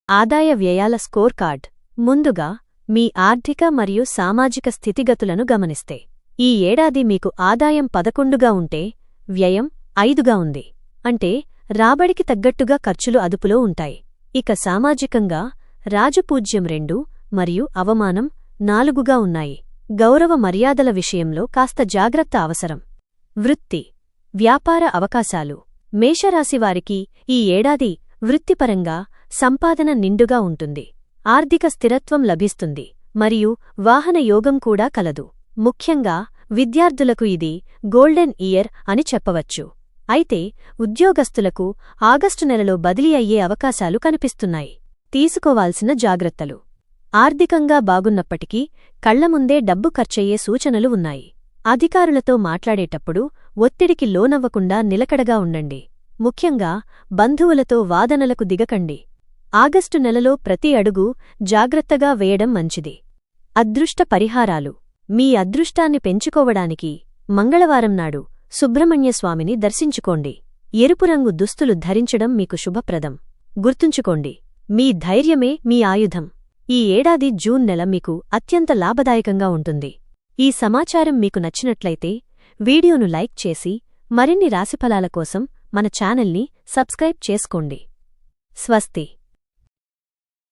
ఆదాయ వ్యయాల score card. ముందుగా మీ ఆర్థిక మరియు సామాజిక స్థితిగతులను గమనిస్తే ఈ ఏడాది మీకు ఆదాయం 11గా ఉంటే వ్యయం 5గా ఉంది. అంటే రాబడికి తగ్గట్టుగా ఖర్చులు అదుపులో ఉంటాయి. ఇక సామాజికంగా రాజపూజ్యం 2 మరియు అవమానం 4గా ఉన్నాయి. గౌరవ మర్యాదల విషయంలో కాస్త జాగ్రత్త అవసరం. వృత్తి, వ్యాపార అవకాశాలు. మేషరాశివారికి ఈ ఏడాది వృత్తిపరంగా సంపాదన నిండుగా ఉంటుంది. ఆర్థిక స్థిరత్వం లభిస్తుంది మరియు వాహన యోగం కూడా కలదు. ముఖ్యంగా విద్యార్థులకు ఇది గోల్డెన్ ఇయర్ అని చెప్పవచ్చు. అయితే ఉద్యోగస్తులకు ఆగస్టు నెలలో బదిలీ అయ్యే అవకాశాలు కనిపిస్తున్నాయి. తీసుకోవాల్సిన జాగ్రత్తలు. ఆర్థికంగా బాగున్నప్పటికీ కళ్లముందే డబ్బు ఖర్చయ్యే సూచనలు ఉన్నాయి. అధికారులతో మాట్లాడేటప్పుడు ఒత్తిడికి లోనవ్వకుండా నిలకడగా ఉండండి. ముఖ్యంగా బంధువులతో వాదనలకు దిగకండి. ఆగస్టు నెలలో ప్రతి అడుగు జాగ్రత్తగా వేయడం మంచిది. అదృష్ట పరిహారాలు. మీ అదృష్టాన్ని పెంచుకోవడానికి మంగళవారం నాడు సుబ్రహ్మణ్యస్వామిని దర్శించుకోండి. ఎరుపు రంగు దుస్తులు ధరించడం మీకు శుభప్రదం. గుర్తుంచుకోండి, మీ ధైర్యమే మీ ఆయుధం. ఈ ఏడాది జూన్ నెల మీకు అత్యంత లాభదాయకంగా ఉంటుంది. ఈ సమాచారం మీకు నచ్చినట్లయితే వీడియోను లైక్ చేసి మరిన్ని రాశిఫలాల కోసం మన ఛానల్ని సబ్స్క్రైబ్ చేసుకోండి. స్వస్తి.